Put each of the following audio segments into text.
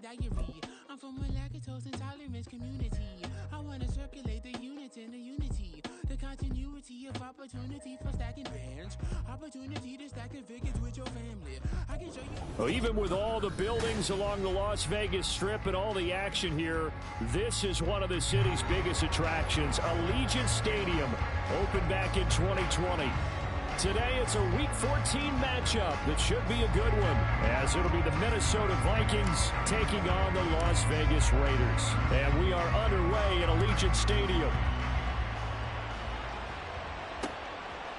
diary. I'm from a lactose intolerance community. I want to circulate the units and the unity. The continuity of opportunity for stacking bands. Opportunity to stack the figures with your family. I can show you. Well, even with all the buildings along the Las Vegas Strip and all the action here, this is one of the city's biggest attractions. Allegiant Stadium opened back in 2020. Today it's a Week 14 matchup that should be a good one, as it'll be the Minnesota Vikings taking on the Las Vegas Raiders. And we are underway at Allegiant Stadium.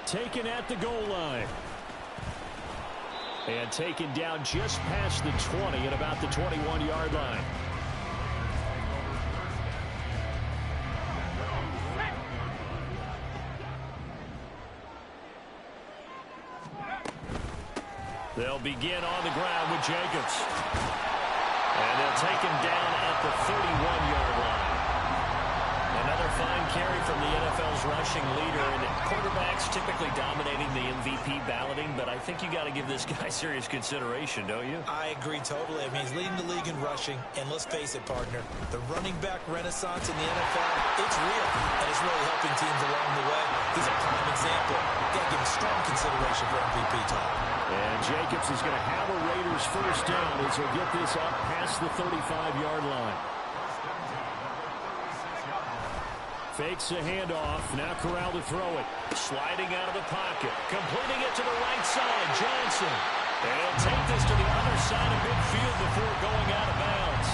Taken at the goal line. And taken down just past the 20 at about the 21-yard line. They'll begin on the ground with Jacobs. And they'll take him down at the 31-yard line. Another fine carry from the NFL's rushing leader. And quarterbacks typically dominating the MVP balloting, but I think you got to give this guy serious consideration, don't you? I agree totally. I mean, he's leading the league in rushing. And let's face it, partner, the running back renaissance in the NFL, it's real. And it's really helping teams along the way. He's a prime example. Got to give him strong consideration for MVP talk. And Jacobs is going to have a Raiders first down as he'll get this up past the 35-yard line. Fakes a handoff. Now Corral to throw it. Sliding out of the pocket. Completing it to the right side. Johnson. And take this to the other side of midfield before going out of bounds.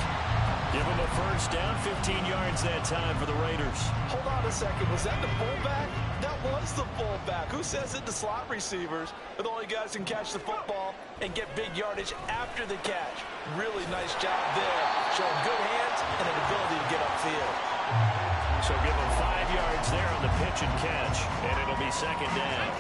Give him a first down. 15 yards that time for the Raiders. Hold on a second. Was that the fullback? That was the fullback. Who says it? The slot receivers are the only guys who can catch the football and get big yardage after the catch. Really nice job there. Showing good hands and an ability to get upfield. So give him 5 yards there on the pitch and catch, and it'll be second down.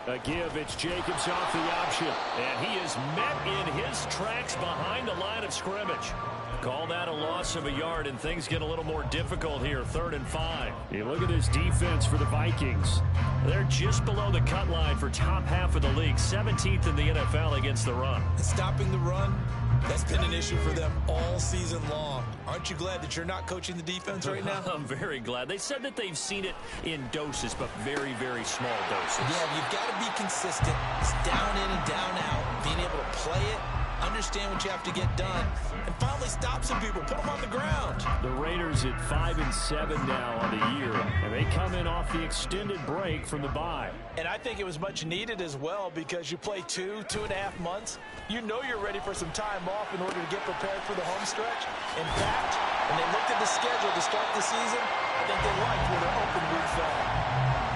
A give, it's Jacobs off the option, and he is met in his tracks behind the line of scrimmage. Call that a loss of a yard, and things get a little more difficult here, 3rd and 5. You look at this defense for the Vikings. They're just below the cut line for top half of the league, 17th in the NFL against the run. Stopping the run, that's been an issue for them all season long. Aren't you glad that you're not coaching the defense right now? I'm very glad. They said that they've seen it in doses, but very, very small doses. Yeah, you've got to be consistent. It's down in and down out. Being able to play it, understand what you have to get done, and finally stop some people, put them on the ground. The Raiders at 5-7 now on the year, and they come in off the extended break from the bye. And I think it was much needed as well, because you play 2.5 months. You know you're ready for some time off in order to get prepared for the home stretch. In fact, when they looked at the schedule to start the season, I think they liked where their open week fell.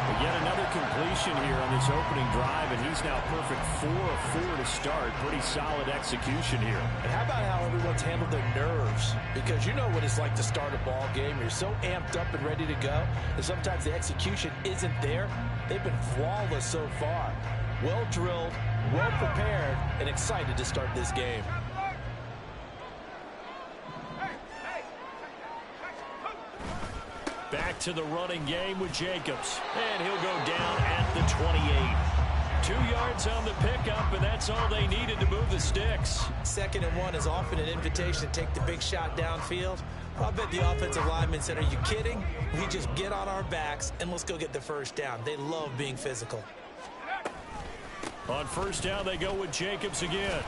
But yet another completion here on this opening drive, and he's now perfect 4 of 4 to start. Pretty solid execution here. And how about how everyone's handled their nerves? Because you know what it's like to start a ball game. You're so amped up and ready to go, and sometimes the execution isn't there. They've been flawless so far. Well drilled, well prepared, and excited to start this game. Back to the running game with Jacobs. And he'll go down at the 28. 2 yards on the pickup, and that's all they needed to move the sticks. 2nd and 1 is often an invitation to take the big shot downfield. I bet the offensive lineman said, are you kidding? We just get on our backs, and let's go get the first down. They love being physical. On first down, they go with Jacobs again.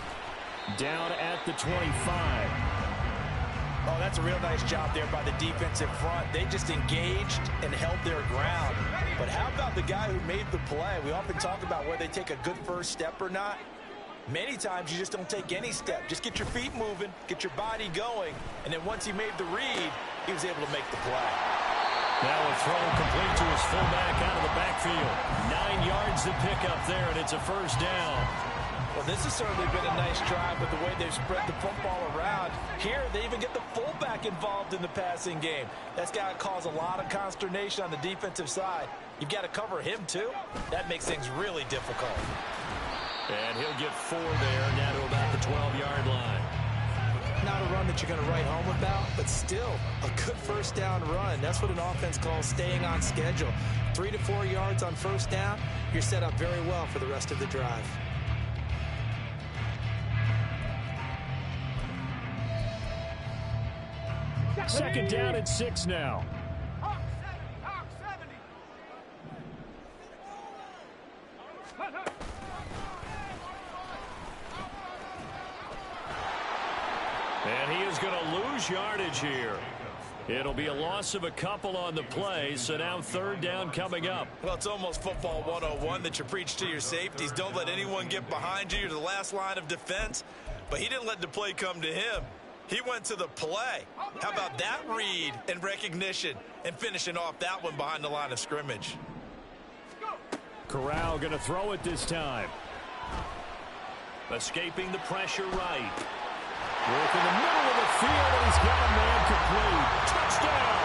Down at the 25. Oh, that's a real nice job there by the defensive front. They just engaged and held their ground. But how about the guy who made the play? We often talk about whether they take a good first step or not. Many times you just don't take any step. Just get your feet moving, get your body going, and then once he made the read, he was able to make the play. Now a throw complete to his fullback out of the backfield. 9 yards to pick up there, and it's a first down. Well, this has certainly been a nice drive with the way they've spread the football around. Here, they even get the fullback involved in the passing game. That's got to cause a lot of consternation on the defensive side. You've got to cover him, too. That makes things really difficult. And he'll get 4 there, now to about the 12-yard line. not a run that you're going to write home about, but still a good first down run. That's what an offense calls staying on schedule. 3 to 4 yards on first down, you're set up very well for the rest of the drive. Second down and 6 now. And he is going to lose yardage here. It'll be a loss of a couple on the play, so now third down coming up. Well, it's almost football 101 that you preach to your safeties. Don't let anyone get behind you. You're the last line of defense. But he didn't let the play come to him. He went to the play. How about that read and recognition and finishing off that one behind the line of scrimmage? Corral going to throw it this time. Escaping the pressure right. Work in the middle of the field, and he's got a man complete. Touchdown!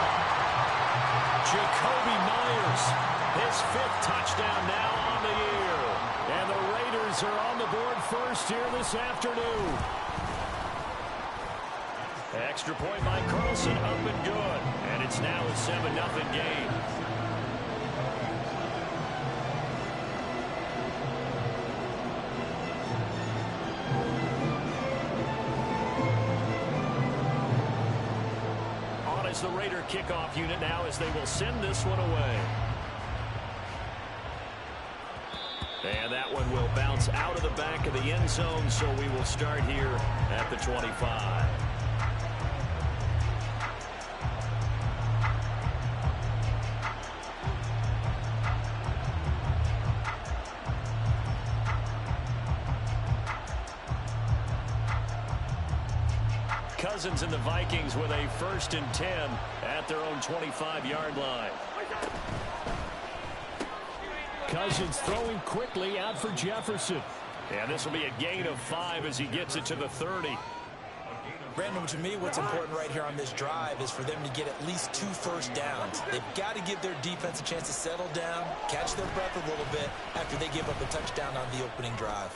Jacoby Myers, his 5th touchdown now on the year. And the Raiders are on the board first here this afternoon. Extra point by Carlson, up and good. And it's now a 7-0 game. On is the Raider kickoff unit now as they will send this one away. And that one will bounce out of the back of the end zone, so we will start here at the 25. Cousins and the Vikings with a 1st and 10 at their own 25-yard line. Cousins throwing quickly out for Jefferson. And this will be a gain of 5 as he gets it to the 30. Brandon, to me, what's important right here on this drive is for them to get at least 2 first downs. They've got to give their defense a chance to settle down, catch their breath a little bit after they give up a touchdown on the opening drive.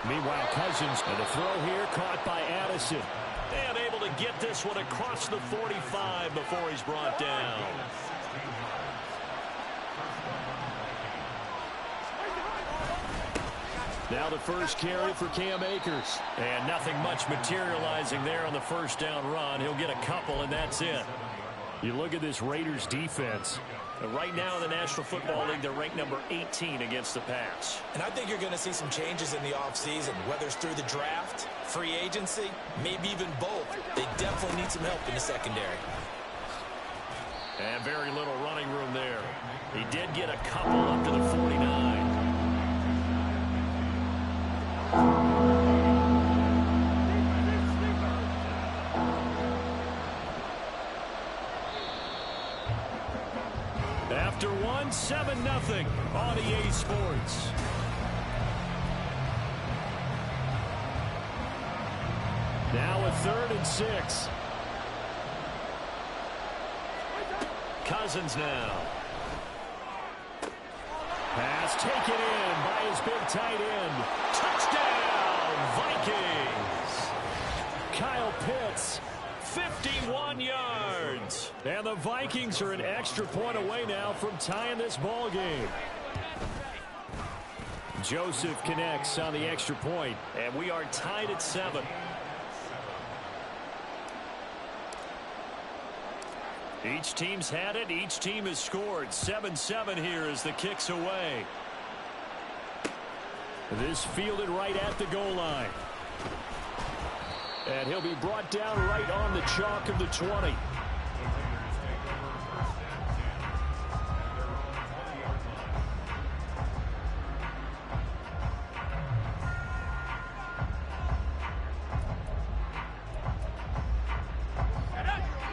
Meanwhile, Cousins, and the throw here caught by Addison. And able to get this one across the 45 before he's brought down. Now the first carry for Cam Akers. And nothing much materializing there on the first down run. He'll get a couple, and that's it. You look at this Raiders defense. Right now in the National Football League, they're ranked number 18 against the pass. And I think you're going to see some changes in the offseason, whether it's through the draft, free agency, maybe even both. They definitely need some help in the secondary. And very little running room there. He did get a couple up to the 49. After 7-0 on EA Sports. Now a 3rd and 6. Cousins now. Pass taken in by his big tight end. Touchdown, Vikings. Kyle Pitts, 51 yards. And the Vikings are an extra point away now from tying this ball game. Joseph connects on the extra point, and we are tied at 7. Each team's had it. Each team has scored. 7-7 here as the kick's away. This fielded right at the goal line. And he'll be brought down right on the chalk of the 20.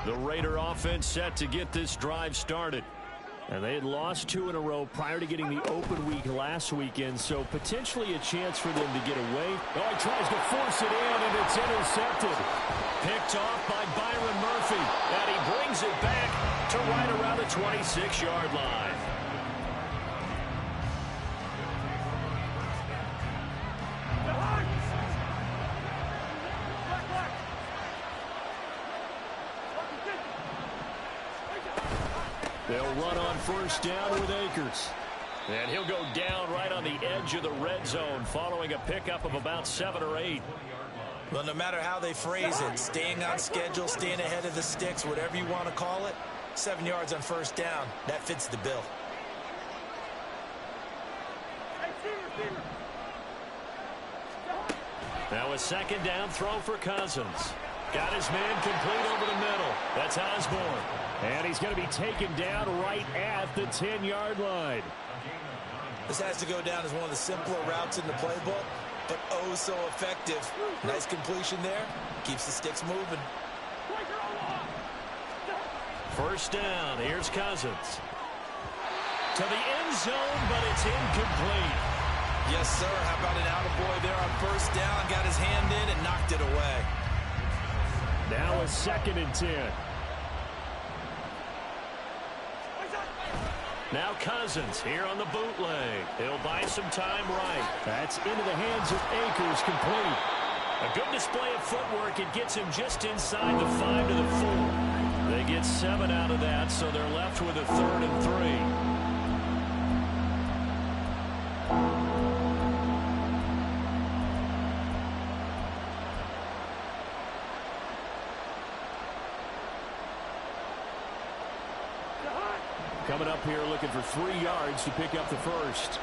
The Raider offense set to get this drive started. And they had lost 2 in a row prior to getting the open week last weekend, so potentially a chance for them to get away. Oh, he tries to force it in, and it's intercepted. Picked off by Byron Murphy, and he brings it back to right around the 26-yard line. They'll run on first down with Akers. And he'll go down right on the edge of the red zone following a pickup of about 7 or 8. Well, no matter how they phrase it, staying on schedule, staying ahead of the sticks, whatever you want to call it, 7 yards on first down, that fits the bill. Now a second down throw for Cousins. Got his man complete over the middle. That's Osborne. And he's going to be taken down right at the 10-yard line. This has to go down as one of the simpler routes in the playbook, but oh so effective. Nice completion there. Keeps the sticks moving. First down. Here's Cousins. To the end zone, but it's incomplete. Yes, sir. How about an attaboy there on first down? Got his hand in and knocked it away. Now a 2nd and 10. Now Cousins here on the bootleg. He'll buy some time right. That's into the hands of Akers, complete. A good display of footwork. It gets him just inside the 5 to the 4. They get 7 out of that, so they're left with a 3rd and 3. Coming up here looking for 3 yards to pick up the first.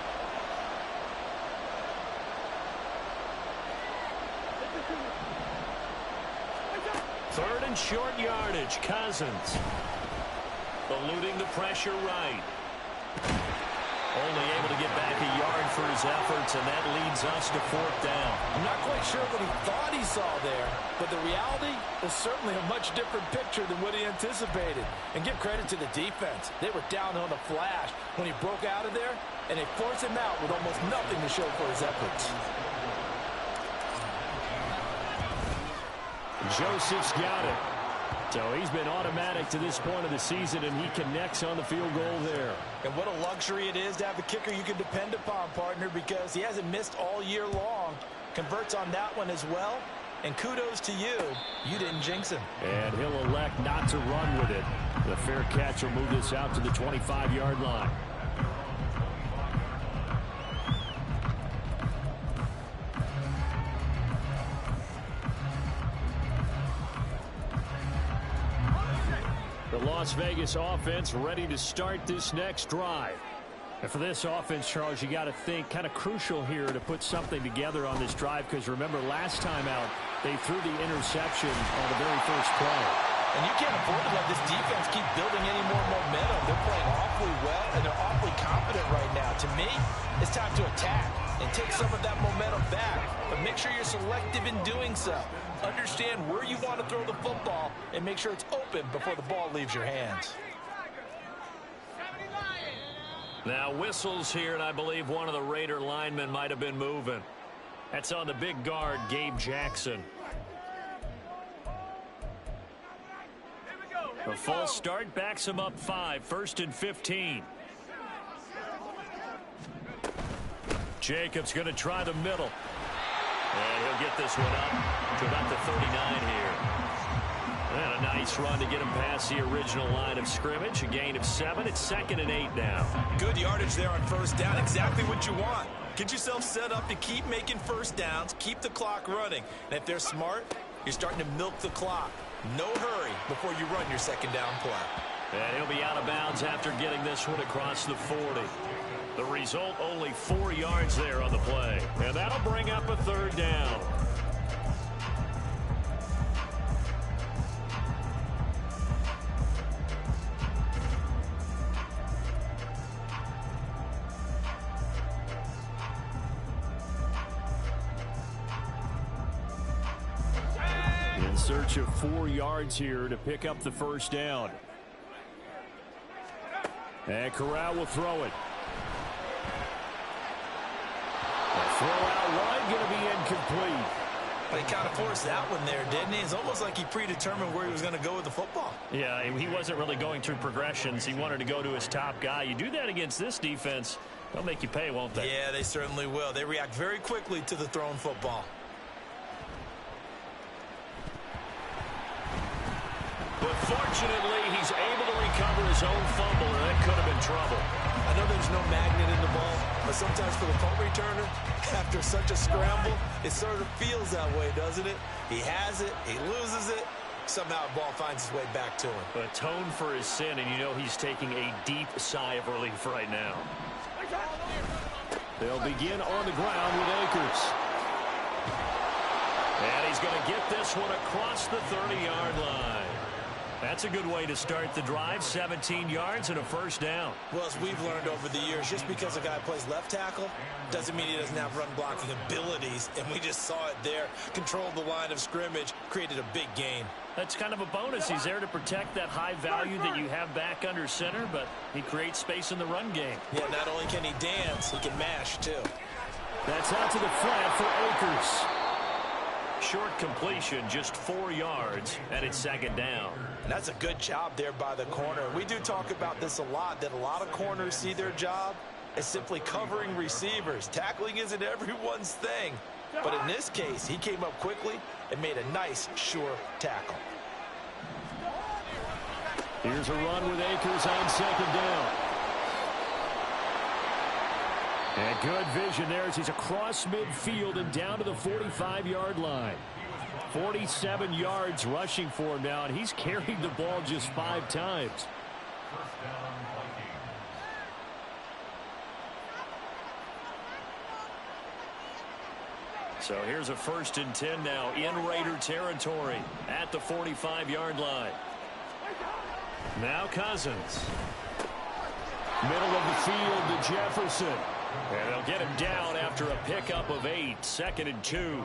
Third and short yardage. Cousins eluding the pressure right. Only able to get back a yard for his efforts, and that leads us to 4th down. I'm not quite sure what he thought he saw there, but the reality was certainly a much different picture than what he anticipated. And give credit to the defense. They were down on the flash when he broke out of there, and they forced him out with almost nothing to show for his efforts. Joseph's got it. So he's been automatic to this point of the season, and he connects on the field goal there. And what a luxury it is to have a kicker you can depend upon, partner, because he hasn't missed all year long. Converts on that one as well. And kudos to you. You didn't jinx him. And he'll elect not to run with it. The fair catch will move this out to the 25-yard line. The Las Vegas offense ready to start this next drive. And for this offense, Charles, you got to think kind of crucial here to put something together on this drive, because remember last time out they threw the interception on the very first play. And you can't afford to let this defense keep building any more momentum. They're playing awfully well, and they're awfully confident right now. To me, it's time to attack and take some of that momentum back. But make sure you're selective in doing so. Understand where you want to throw the football and make sure it's open before the ball leaves your hands. Now whistles here, and I believe one of the Raider linemen might have been moving. That's on the big guard, Gabe Jackson. A false start backs him up 5, 1st and 15. Jacobs going to try the middle. And he'll get this one up to about the 39 here. And a nice run to get him past the original line of scrimmage. A gain of 7. It's 2nd and 8 now. Good yardage there on first down. Exactly what you want. Get yourself set up to keep making first downs. Keep the clock running. And if they're smart, you're starting to milk the clock. No hurry before you run your second down play. And he'll be out of bounds after getting this one across the 40. The result, only 4 yards there on the play. And that'll bring up a 3rd down. In search of 4 yards here to pick up the first down. And Corral will throw it. Throw out wide, going to be incomplete. But he kind of forced that one there, didn't he? It's almost like he predetermined where he was going to go with the football. Yeah, he wasn't really going through progressions. He wanted to go to his top guy. You do that against this defense, they'll make you pay, won't they? Yeah, they certainly will. They react very quickly to the thrown football. But fortunately, he's able to recover his own fumble, and that could have been trouble. I know there's no magnet in the ball, but sometimes for the punt returner, after such a scramble, it sort of feels that way, doesn't it? He has it, he loses it, somehow the ball finds its way back to him. Atone for his sin, and you know he's taking a deep sigh of relief right now. They'll begin on the ground with Akers. And he's going to get this one across the 30-yard line. That's a good way to start the drive, 17 yards and a first down. Well, as we've learned over the years, just because a guy plays left tackle doesn't mean he doesn't have run blocking abilities, and we just saw it there. Controlled the line of scrimmage, created a big gain. That's kind of a bonus. He's there to protect that high value that you have back under center, but he creates space in the run game. Yeah, not only can he dance, he can mash, too. That's out to the flat for Akers. Short completion, just 4 yards, and it's second down. And that's a good job there by the corner. We do talk about this a lot, that a lot of corners see their job as simply covering receivers. Tackling isn't everyone's thing. But in this case, he came up quickly and made a nice, sure tackle. Here's a run with Akers on second down. And good vision there as he's across midfield and down to the 45-yard line. 47 yards rushing for him now, and he's carried the ball just 5 times. So here's a 1st and 10 now in Raider territory at the 45-yard line. Now Cousins. Middle of the field to Jefferson. And they'll get him down after a pickup of 8. 2nd and 2.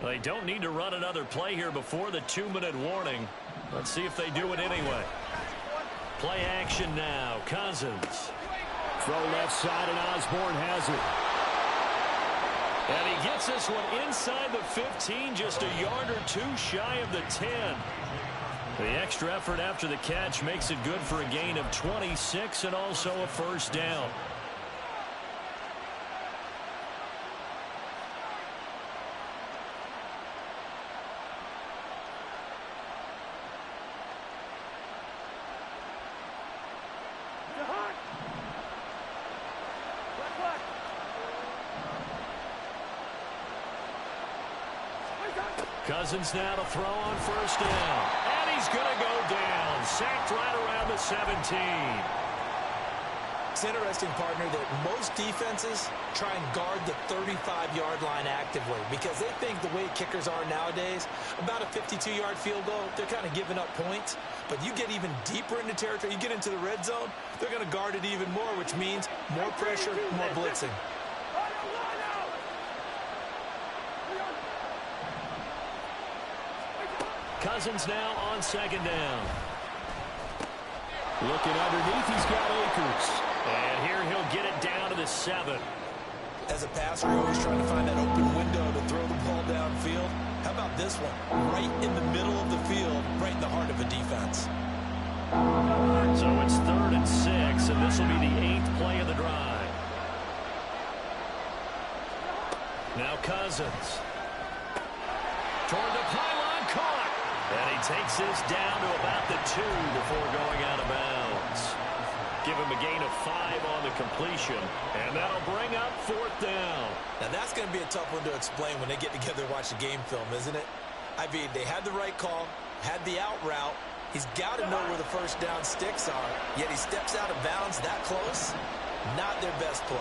They don't need to run another play here before the 2-minute warning. Let's see if they do it anyway. Play action now. Cousins. Throw left side, and Osborne has it. And he gets this one inside the 15, just a yard or 2 shy of the 10. The extra effort after the catch makes it good for a gain of 26 and also a first down. Cousins now to throw on first down. And he's going to go down. Sacked right around the 17. It's interesting, partner, that most defenses try and guard the 35-yard line actively because they think the way kickers are nowadays, about a 52-yard field goal, they're kind of giving up points. But you get even deeper into territory, you get into the red zone, they're going to guard it even more, which means more pressure, more blitzing. Cousins now on second down. Looking underneath, he's got Akers. And here he'll get it down to the 7. As a passer, you're always trying to find that open window to throw the ball downfield. How about this one? Right in the middle of the field, right in the heart of a defense. So it's 3rd and 6, and this will be the 8th play of the drive. Now Cousins. Toward the pylon, caught. And he takes this down to about the 2 before going out of bounds. Give him a gain of 5 on the completion, and that'll bring up 4th down. Now that's going to be a tough one to explain when they get together and watch the game film, isn't it? I mean, they had the right call, had the out route. He's got to know where the first down sticks are, yet he steps out of bounds that close. Not their best play.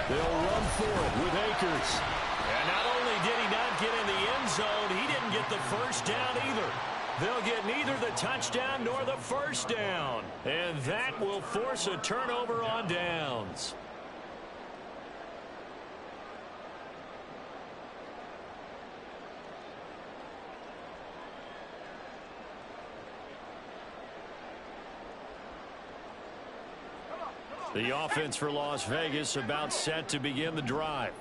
They'll run for it with Akers. And not only did he not get in the end zone, he didn't get the first down either. They'll get neither the touchdown nor the first down. And that will force a turnover on downs. The offense for Las Vegas about set to begin the drive.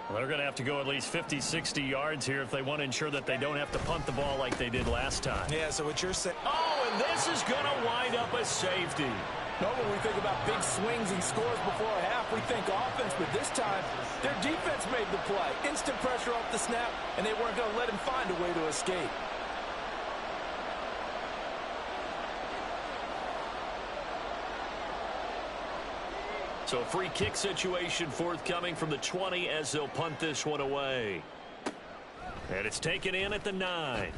Well, they're going to have to go at least 50, 60 yards here if they want to ensure that they don't have to punt the ball like they did last time. Yeah, so what you're saying... Oh, and this is going to wind up a safety. No, when we think about big swings and scores before a half, we think offense, but this time, their defense made the play. Instant pressure off the snap, and they weren't going to let him find a way to escape. So free kick situation forthcoming from the 20 as they'll punt this one away. And it's taken in at the 9.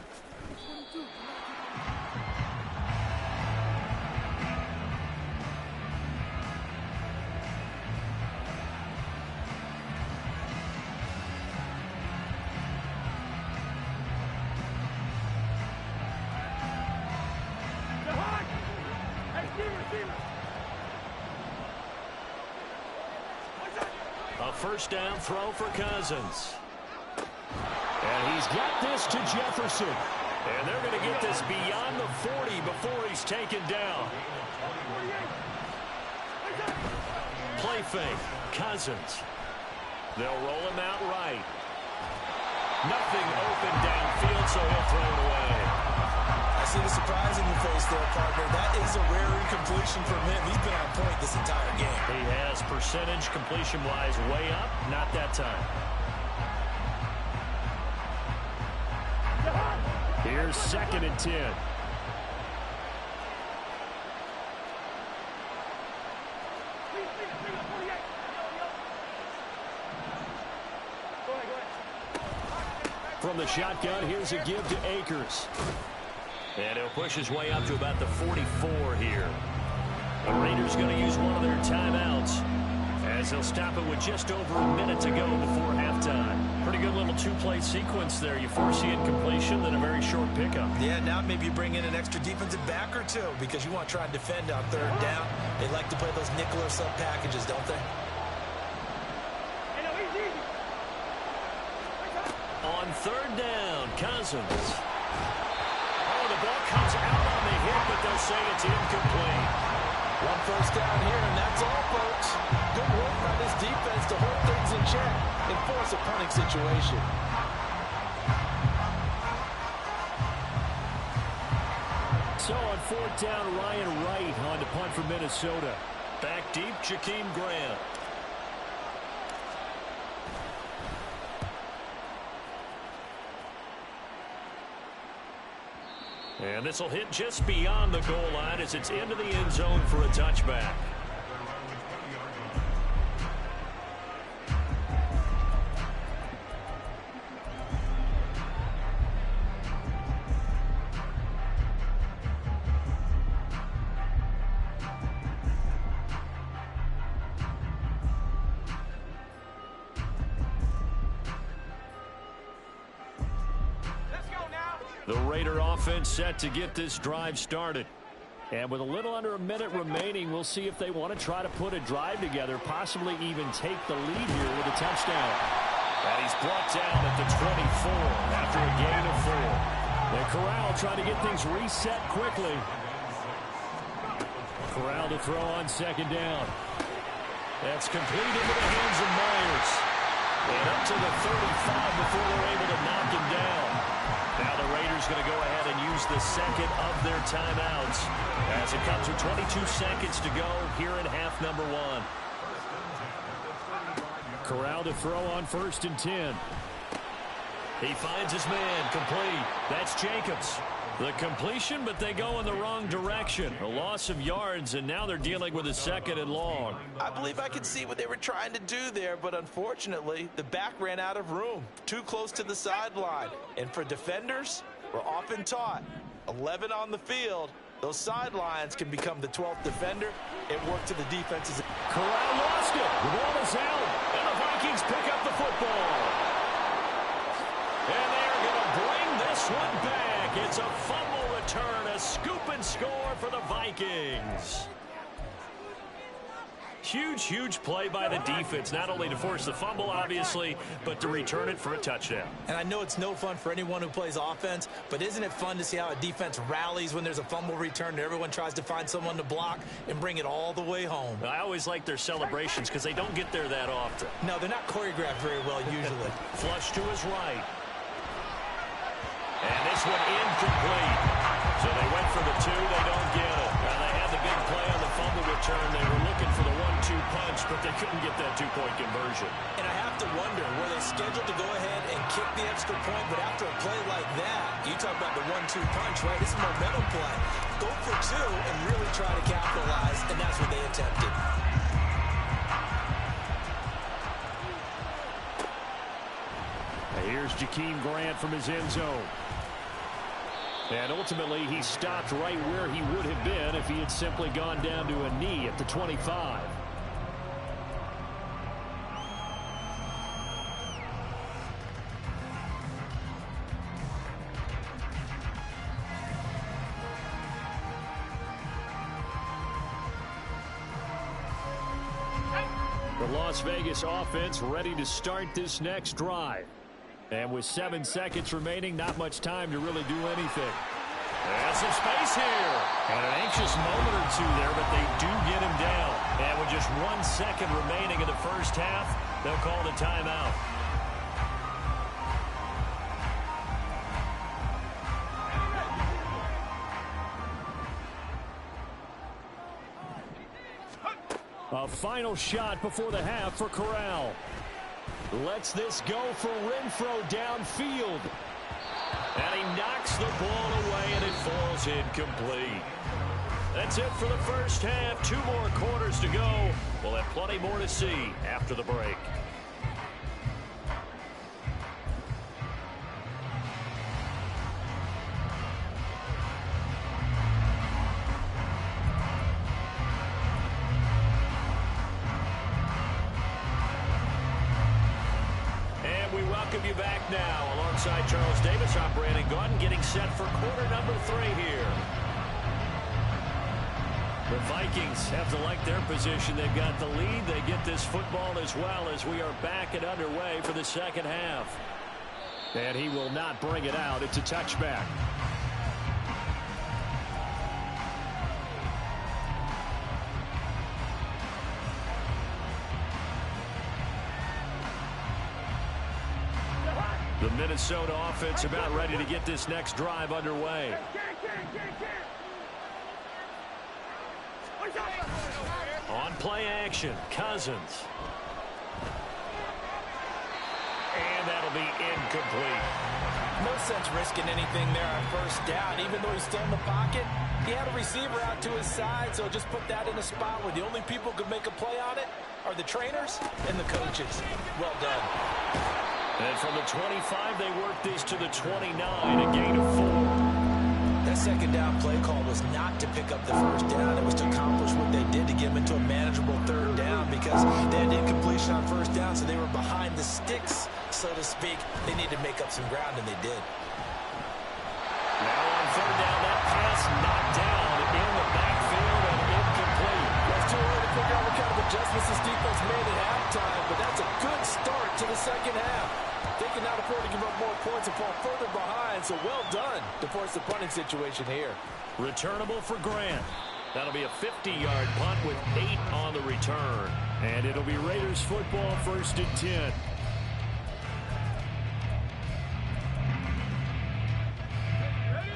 A first down throw for Cousins. And he's got this to Jefferson. And they're going to get this beyond the 40 before he's taken down. Play fake. Cousins. They'll roll him out right. Nothing open downfield, so he'll throw it away. I see the surprise in your face there, partner. That is a rare incompletion from him. He's been on point this entire game. He has percentage completion-wise way up. Not that time. Here's 2nd and 10. From the shotgun, here's a give to Akers. And he'll push his way up to about the 44 here. The Raiders going to use one of their timeouts as they'll stop it with just over a minute to go before halftime. Pretty good little two-play sequence there. You force the incompletion, then a very short pickup. Yeah, now maybe you bring in an extra defensive back or two because you want to try and defend on 3rd down. They like to play those nickel or sub packages, don't they? On 3rd down, Cousins. Oh, the ball comes out on the hit, but they'll say it's incomplete. One first down here, and that's all, folks. Good work by this defense to hold things in check and force a punting situation. So on 4th down, Ryan Wright on to punt for Minnesota. Back deep, Jakeem Grant. And this will hit just beyond the goal line as it's into the end zone for a touchback. The Raider offense set to get this drive started. And with a little under a minute remaining, we'll see if they want to try to put a drive together, possibly even take the lead here with a touchdown. And he's brought down at the 24 after a gain of 4. And Corral trying to get things reset quickly. Corral to throw on 2nd down. That's complete into the hands of Myers. And up to the 35 before they're able to knock him down. Now the Raiders going to go ahead and use the 2nd of their timeouts as it comes with 22 seconds to go here in half number 1. Corral to throw on 1st and 10. He finds his man complete. That's Jacobs. The completion, but they go in the wrong direction. A loss of yards, and now they're dealing with a 2nd and long. I believe I could see what they were trying to do there, but unfortunately, the back ran out of room. Too close to the sideline. And for defenders, we're often taught, 11 on the field, those sidelines can become the 12th defender and work to the defense's. Corral lost it. The ball is out, and the Vikings pick up the football. And they're going to bring this one back. It's a fumble return, a scoop and score for the Vikings. Huge play by the defense, not only to force the fumble, obviously, but to return it for a touchdown. And I know it's no fun for anyone who plays offense, but isn't it fun to see how a defense rallies when there's a fumble return and everyone tries to find someone to block and bring it all the way home? I always like their celebrations because they don't get there that often. No, they're not choreographed very well usually. Flush to his right. And this one incomplete. So they went for the 2. They don't get it. Now they had the big play on the fumble return. They were looking for the 1-2 punch, but they couldn't get that 2-point conversion. And I have to wonder, were they scheduled to go ahead and kick the extra point? But after a play like that, you talk about the 1-2 punch, right? This is a momentum play. Go for 2 and really try to capitalize, and that's what they attempted. Here's Jakeem Grant from his end zone. And ultimately, he stopped right where he would have been if he had simply gone down to a knee at the 25. The Las Vegas offense ready to start this next drive. And with 7 seconds remaining, not much time to really do anything. There's some space here. And an anxious moment or two there, but they do get him down. And with just 1 second remaining in the first half, they'll call the timeout. A final shot before the half for Corral. Lets this go for Renfro downfield. And he knocks the ball away, and it falls incomplete. That's it for the first half. 2 more quarters to go. We'll have plenty more to see after the break. Welcome you back now. Alongside Charles Davis, I'm Brandon Gaudin, getting set for quarter number 3 here. The Vikings have to like their position. They've got the lead. They get this football as well as we are back and underway for the second half. And he will not bring it out. It's a touchback. The Minnesota offense about ready to get this next drive underway. On play action, Cousins. And that'll be incomplete. No sense risking anything there on first down. Even though he's still in the pocket, he had a receiver out to his side, so just put that in a spot where the only people who could make a play on it are the trainers and the coaches. Well done. And from the 25, they work this to the 29, a gain of 4. That second down play call was not to pick up the first down. It was to accomplish what they did to get them into a manageable third down because they had incompletion on first down, so they were behind the sticks, so to speak. They needed to make up some ground, and they did. Now on third down, that pass knocked down in the backfield and incomplete. It's too early to figure out what kind of adjustments this defense made at halftime, but that's a good start to the second half. They can not afford to give up more points and fall further behind, so well done to force the punting situation here. Returnable for Grant. That'll be a 50-yard punt with 8 on the return. And it'll be Raiders football, 1st and 10.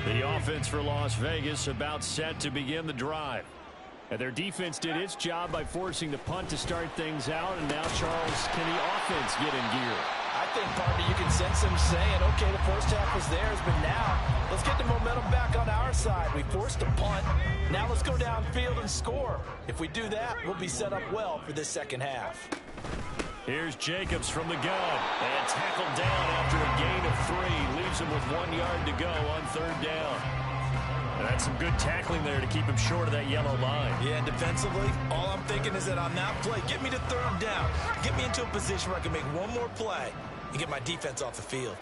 The offense for Las Vegas about set to begin the drive. And their defense did its job by forcing the punt to start things out. And now, Charles, can the offense get in gear? I think, partner, you can sense them saying, okay, the first half was theirs, but now let's get the momentum back on our side. We forced a punt. Now let's go downfield and score. If we do that, we'll be set up well for this second half. Here's Jacobs from the gun. And tackled down after a gain of 3. Leaves him with 1 yard to go on third down. And that's some good tackling there to keep him short of that yellow line. Yeah, and defensively, all I'm thinking is that on that play, get me to third down. Get me into a position where I can make one more play and get my defense off the field.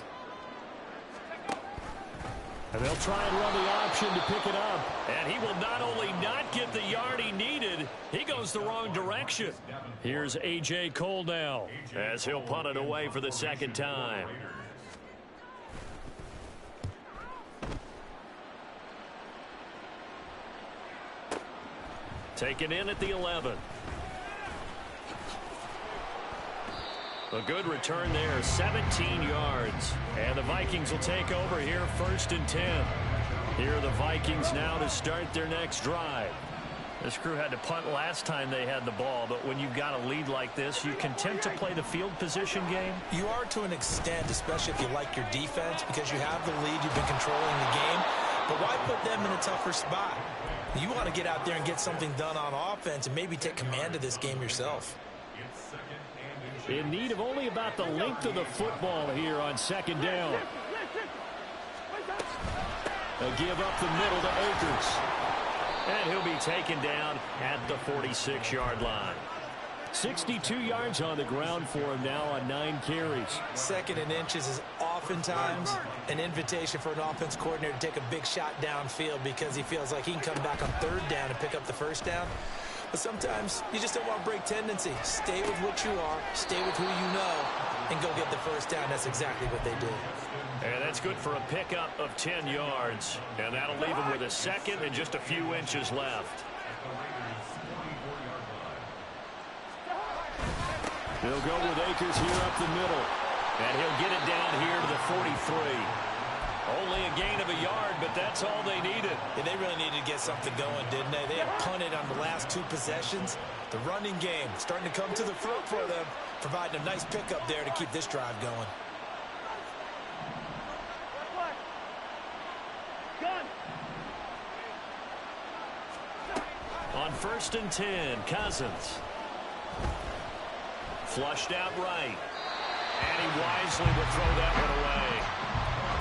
And they'll try and run the option to pick it up. And he will not only not get the yard he needed, he goes the wrong direction. Here's A.J. Cole now as he'll punt it away for the second time. Taken in at the 11. A good return there, 17 yards. And the Vikings will take over here, 1st and 10. Here are the Vikings now to start their next drive. This crew had to punt last time they had the ball, but when you've got a lead like this, you content to play the field position game? You are to an extent, especially if you like your defense, because you have the lead, you've been controlling the game. But why put them in a tougher spot? You want to get out there and get something done on offense and maybe take command of this game yourself. In need of only about the length of the football here on 2nd down. A give up the middle to Akers. And he'll be taken down at the 46-yard line. 62 yards on the ground for him now on 9 carries. 2nd and inches is oftentimes an invitation for an offense coordinator to take a big shot downfield because he feels like he can come back on 3rd down and pick up the 1st down. But sometimes you just don't want to break tendency. Stay with what you are, stay with who you know, and go get the 1st down. That's exactly what they did. And that's good for a pickup of 10 yards. And that'll leave him with a 2nd and just a few inches left. They'll go with Akers here up the middle. And he'll get it down here to the 43. Only a gain of a yard, but that's all they needed. Yeah, they really needed to get something going, didn't they? They had punted on the last 2 possessions. The running game starting to come to the front for them, providing a nice pickup there to keep this drive going. On 1st and 10, Cousins. Flushed out right. And he wisely will throw that one away.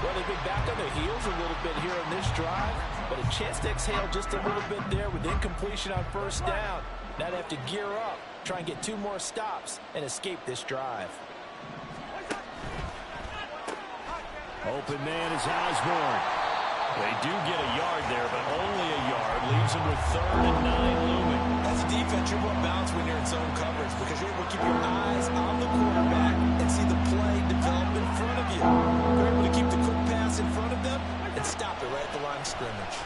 Well, they've been back on their heels a little bit here on this drive, but a chance to exhale just a little bit there with incompletion on 1st down. Now they have to gear up, try and get 2 more stops, and escape this drive. Open man is Osborne. They do get a yard there, but only a yard. Leaves them with 3rd and 9 looming. As a defense, you're more balanced when you're in zone coverage because you're able to keep your eyes on the quarterback and see the play develop in front of you. You're able to keep the quick pass in front of them and stop it right at the line of scrimmage.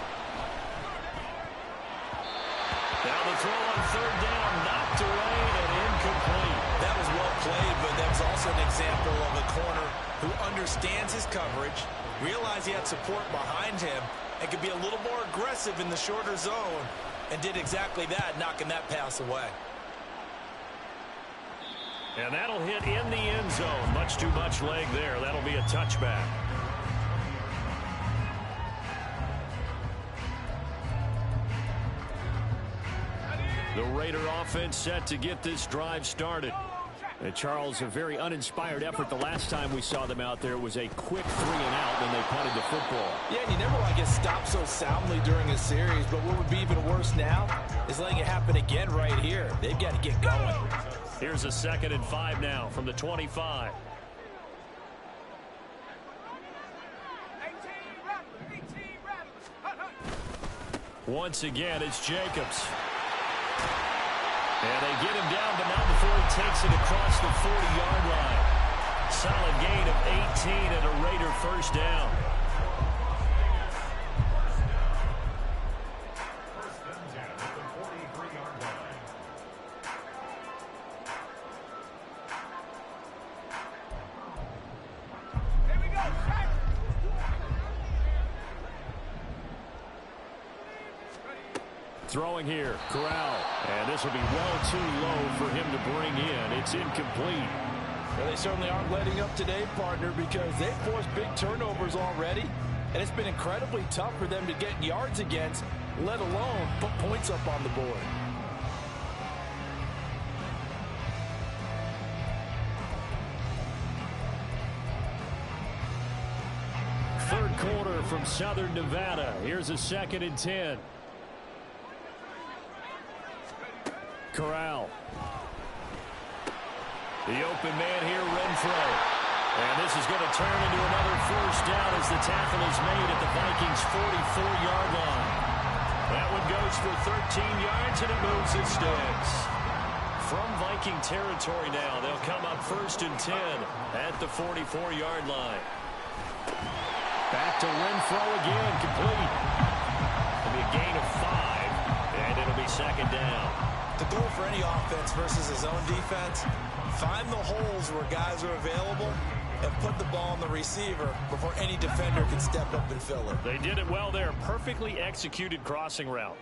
Now the throw on 3rd down, knocked away and incomplete. That was well played, but that was also an example of a corner who understands his coverage, realized he had support behind him, and could be a little more aggressive in the shorter zone, and did exactly that, knocking that pass away. And that'll hit in the end zone. Much too much leg there. That'll be a touchback. The Raider offense set to get this drive started. And Charles, a very uninspired effort the last time we saw them out there. It was a quick 3-and-out when they punted the football. Yeah, and you never want to get stopped so soundly during a series, but what would be even worse now is letting it happen again right here. They've got to get going. Here's a 2nd and 5 now from the 25. Once again, it's Jacobs. And they get him down, but not before he takes it across the 40-yard line. Solid gain of 18 and a Raider 1st down. Throwing here, Corral. And this will be well too low for him to bring in. It's incomplete. Well, they certainly aren't letting up today, partner, because they've forced big turnovers already. And it's been incredibly tough for them to get yards against, let alone put points up on the board. Third quarter from Southern Nevada. Here's a 2nd and 10. Corral. The open man here, Renfro. And this is going to turn into another first down as the tackle is made at the Vikings' 44-yard line. That one goes for 13 yards, and it moves its sticks. From Viking territory now, they'll come up 1st and 10 at the 44-yard line. Back to Renfro again, complete. It'll be a gain of 5, and it'll be 2nd down. The goal for any offense versus his own defense, find the holes where guys are available and put the ball on the receiver before any defender can step up and fill it. They did it well there. Perfectly executed crossing route.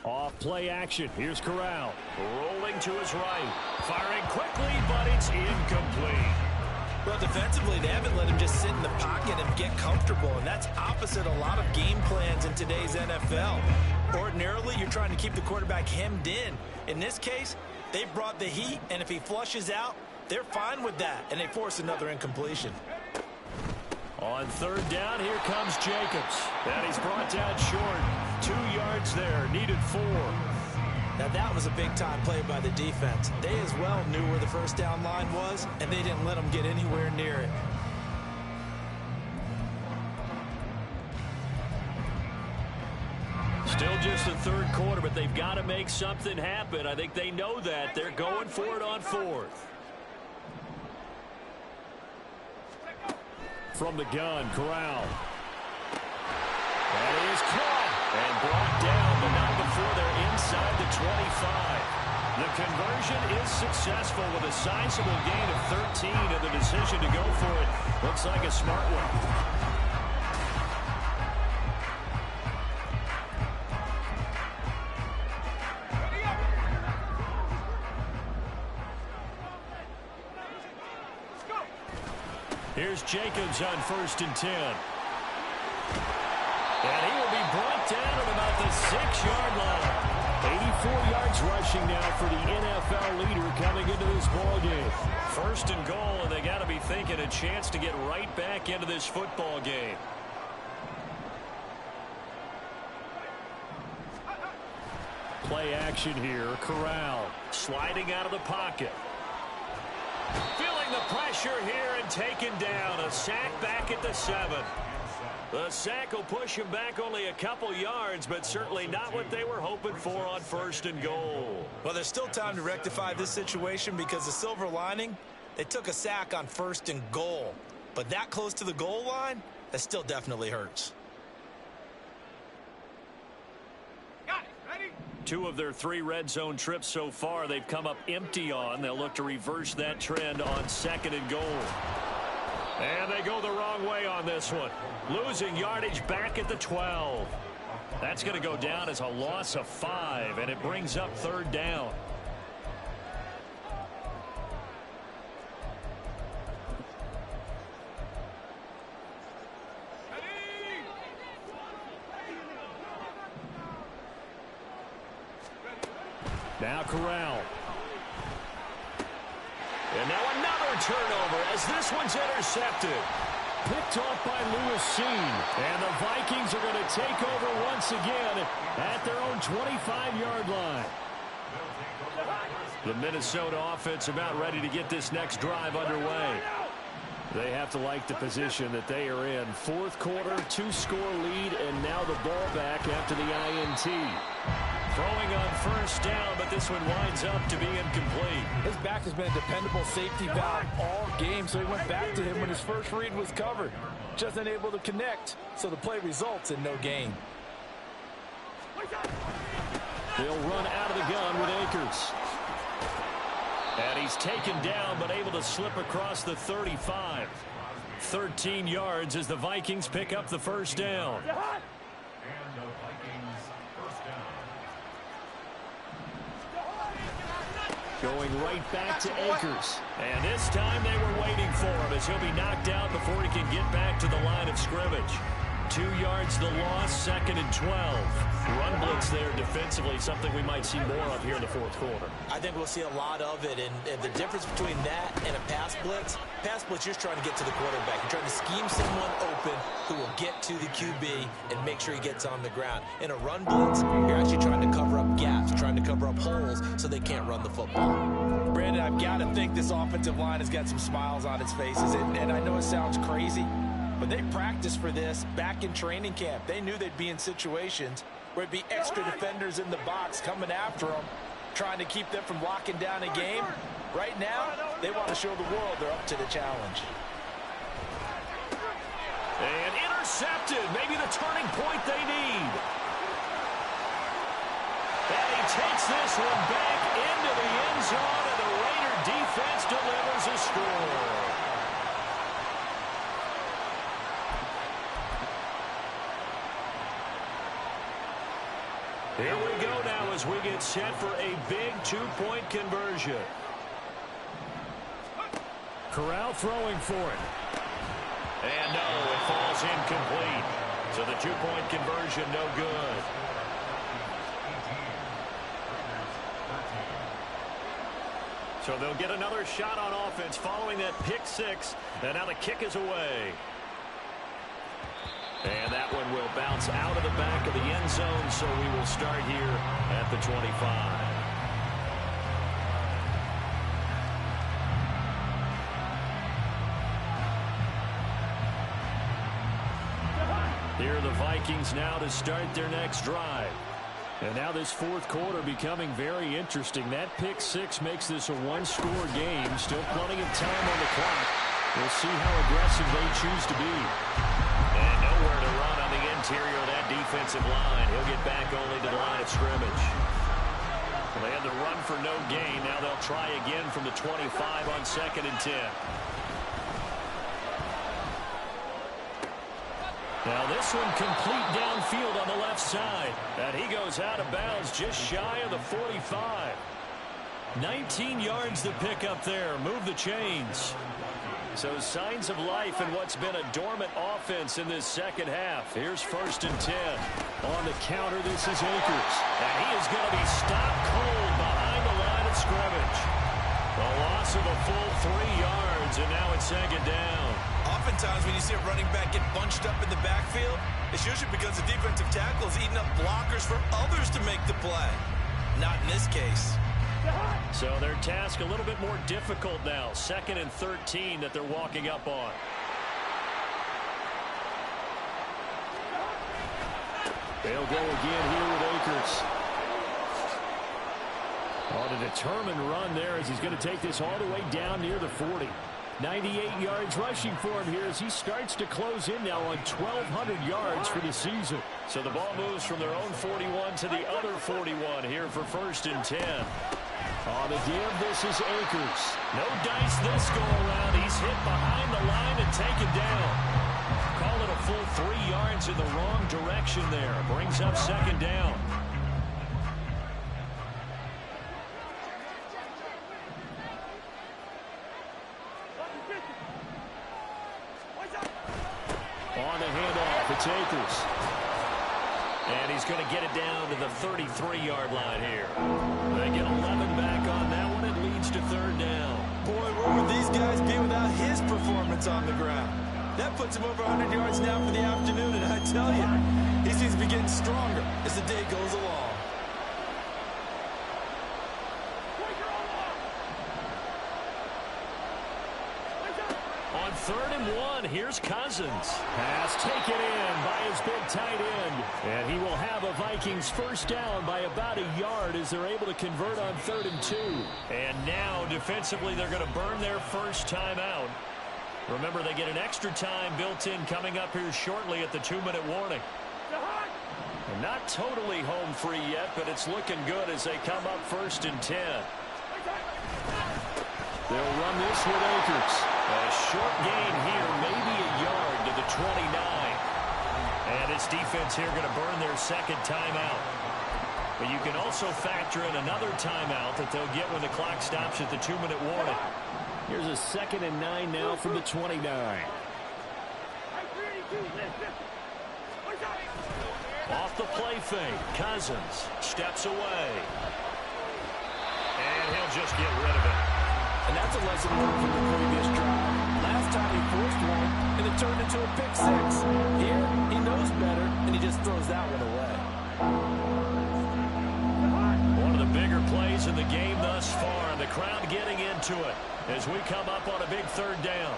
Off play action. Here's Corral. Rolling to his right. Firing quickly, but it's incomplete. Well, defensively, they haven't let him just sit in the pocket and get comfortable, and that's opposite a lot of game plans in today's NFL. Ordinarily, you're trying to keep the quarterback hemmed in. In this case, they brought the heat, and if he flushes out, they're fine with that, and they force another incompletion. On 3rd down, here comes Jacobs. And he's brought down short. 2 yards there, needed 4. Now that was a big-time play by the defense. They as well knew where the first down line was, and they didn't let them get anywhere near it. Still just the 3rd quarter, but they've got to make something happen. I think they know that. They're going for it on 4th. From the gun, Corral. And he is caught and brought down, but not before they're inside the 25. The conversion is successful with a sizable gain of 13, and the decision to go for it looks like a smart one. Here's Jacobs on 1st and 10. And he will be brought down at about the 6-yard line. 84 yards rushing now for the NFL leader coming into this ballgame. 1st and goal, and they got to be thinking a chance to get right back into this football game. Play action here. Corral sliding out of the pocket. Feeling the pressure here and taken down. A sack back at the 7. The sack will push him back only a couple yards, but certainly not what they were hoping for on 1st and goal. Well, there's still time to rectify this situation because the silver lining, they took a sack on 1st and goal. But that close to the goal line, that still definitely hurts. 2 of their 3 red zone trips so far they've come up empty on. They'll look to reverse that trend on 2nd and goal. And they go the wrong way on this one. Losing yardage back at the 12. That's going to go down as a loss of 5, and it brings up 3rd down. Now Corral. And now another turnover as this one's intercepted. Picked off by Lewis Seen. And the Vikings are going to take over once again at their own 25-yard line. The Minnesota offense about ready to get this next drive underway. They have to like the position that they are in. 4th quarter, 2-score lead, and now the ball back after the INT. Throwing on 1st down, but this one winds up to be incomplete. His back has been a dependable safety valve all game, so he went back to him when his first read was covered. Just unable to connect, so the play results in no gain. They'll run out of the gun with Akers. And he's taken down, but able to slip across the 35. 13 yards as the Vikings pick up the 1st down. Going right back to Akers. And this time they were waiting for him as he'll be knocked out before he can get back to the line of scrimmage. 2 yards the loss, 2nd and 12. Run blitz there defensively, something we might see more of here in the fourth quarter. I think we'll see a lot of it, and the difference between that and a pass blitz, you're just trying to get to the quarterback. You're trying to scheme someone open who will get to the QB and make sure he gets on the ground. In a run blitz, you're actually trying to cover up gaps, trying to cover up holes so they can't run the football. Brandon, I've got to think this offensive line has got some smiles on its faces, and I know it sounds crazy, but they practiced for this back in training camp. They knew they'd be in situations where it'd be extra defenders in the box coming after them, trying to keep them from locking down a game. Right now, they want to show the world they're up to the challenge. And intercepted, maybe the turning point they need. And he takes this one back into the end zone, and the Raider defense delivers a score. Here we go now as we get set for a big 2-point conversion. Corral throwing for it. And no, it falls incomplete. So the 2-point conversion no good. So they'll get another shot on offense following that pick six. And now the kick is away. And that one will bounce out of the back of the end zone, so we will start here at the 25. Here are the Vikings now to start their next drive. And now this fourth quarter becoming very interesting. That pick six makes this a one-score game. Still plenty of time on the clock. We'll see how aggressive they choose to be. And nowhere to run on the interior of that defensive line. He'll get back only to the line of scrimmage. Well, they had the run for no gain. Now they'll try again from the 25 on 2nd and 10. Now this one complete downfield on the left side. And he goes out of bounds just shy of the 45. 19 yards to pick up there. Move the chains. So signs of life in what's been a dormant offense in this second half. Here's 1st and 10. On the counter, this is Akers. And he is going to be stopped cold behind the line of scrimmage. A loss of a full 3 yards, and now it's 2nd down. Oftentimes when you see a running back get bunched up in the backfield, it's usually because the defensive tackle is eating up blockers for others to make the play. Not in this case. So their task a little bit more difficult now. 2nd and 13 that they're walking up on. They'll go again here with Akers. On a determined run there as he's going to take this all the way down near the 40. 98 yards rushing for him here as he starts to close in now on 1,200 yards for the season. So the ball moves from their own 41 to the other 41 here for 1st and 10. On the give, this is Akers. No dice this go around. He's hit behind the line and taken down. Call it a full 3 yards in the wrong direction there. Brings up 2nd down. On the handoff, it's Akers. And he's going to get it down to the 33-yard line here. They get 11 back on that one. It leads to 3rd down. Boy, where would these guys be without his performance on the ground? That puts him over 100 yards now for the afternoon, and I tell you, he seems to be getting stronger as the day goes along. On 3rd and 1, here's Cousins. Pass taken in by his big tight end. And he will have a Vikings 1st down by about a yard as they're able to convert on 3rd and 2. And now, defensively, they're going to burn their first timeout. Remember, they get an extra time built in coming up here shortly at the 2-minute warning. And not totally home free yet, but it's looking good as they come up 1st and 10. They'll run this with Akers. A short gain here, maybe a yard to the 29. And this defense here going to burn their 2nd timeout. But you can also factor in another timeout that they'll get when the clock stops at the 2-minute warning. Here's a 2nd and 9 now from the 29. Off the play fake, Cousins steps away. And he'll just get rid of it. And that's a lesson learned from the previous drive. Last time he forced one, and it turned into a pick six. Here, he knows better, and he just throws that one away. One of the bigger plays in the game thus far, and the crowd getting into it as we come up on a big third down.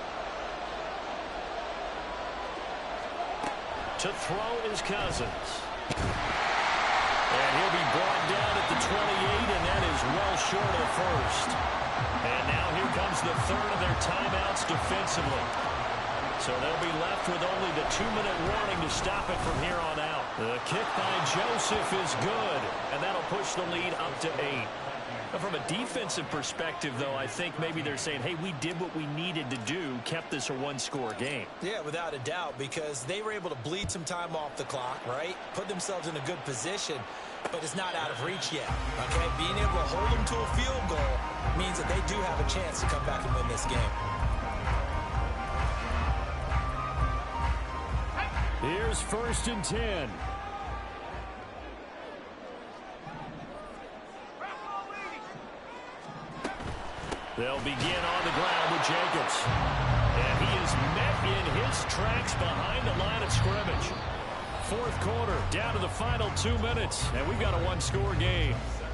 To throw is Cousins. And he'll be brought down at the 28, and that is well short of the first. And now here comes the third of their timeouts defensively. So they'll be left with only the 2-minute warning to stop it from here on out. The kick by Joseph is good, and that'll push the lead up to 8. From a defensive perspective, though, I think maybe they're saying, hey, we did what we needed to do, kept this a one-score game. Yeah, without a doubt, because they were able to bleed some time off the clock, right? Put themselves in a good position, but it's not out of reach yet, okay? Being able to hold them to a field goal means that they do have a chance to come back and win this game. Here's 1st and 10. They'll begin on the ground with Jacobs. And he is met in his tracks behind the line of scrimmage. 4th quarter, down to the final 2 minutes, and we've got a one-score game.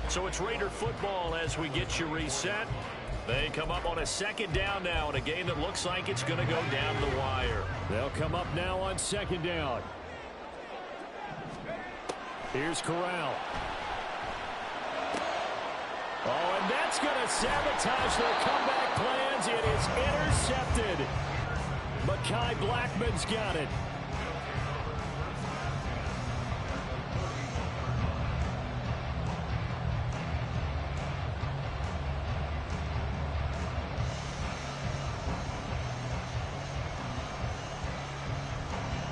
So it's Raider football as we get you reset. They come up on a 2nd down now in a game that looks like it's going to go down the wire. They'll come up now on 2nd down. Here's Corral. Oh, and that's going to sabotage their comeback plans. It is intercepted. Mekhi Blackman's got it.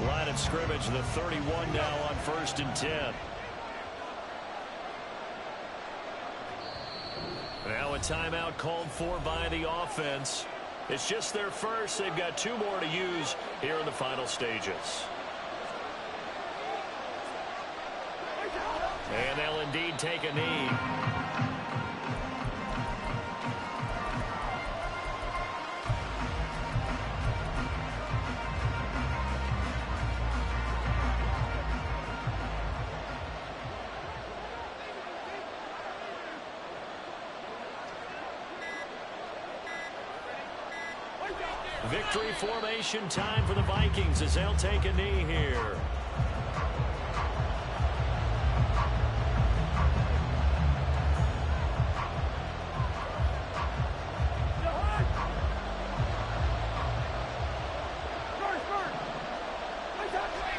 Line of scrimmage, the 31 now on 1st and 10. Now a timeout called for by the offense. It's just their first. They've got 2 more to use here in the final stages. And they'll indeed take a knee. Victory formation time for the Vikings as they'll take a knee here.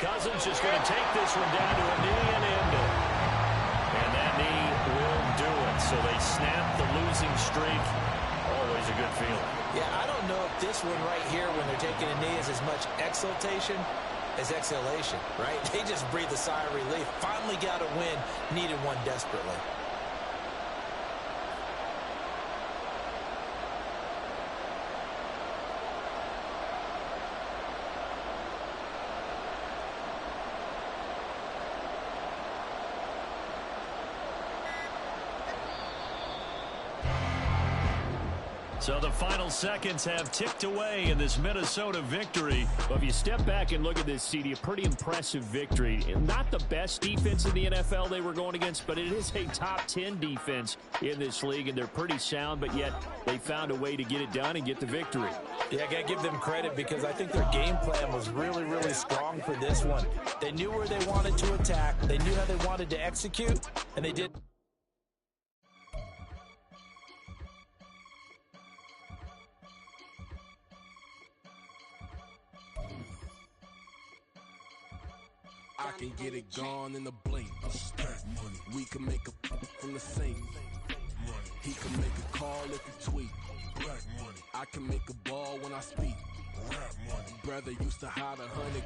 Cousins just going to take this one down to a knee and end it. And that knee will do it. So they snap the losing streak. Always a good feeling. Yeah, I don't know if this one right here, when they're taking a knee, is as much exultation as exhalation, right? They just breathe a sigh of relief. Finally got a win, needed one desperately. So the final seconds have ticked away in this Minnesota victory. But if you step back and look at this, CD, a pretty impressive victory. Not the best defense in the NFL they were going against, but it is a top 10 defense in this league, and they're pretty sound, but yet they found a way to get it done and get the victory. Yeah, I got to give them credit because I think their game plan was really, really strong for this one. They knew where they wanted to attack. They knew how they wanted to execute, and they did. I can get it gone in a blink. We can make a from the sink. He can make a call if he tweet. I can make a ball when I speak. Brother used to hide 100.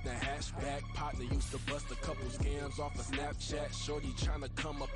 The hatchback partner used to bust a couple scams off of Snapchat. Shorty tryna come up.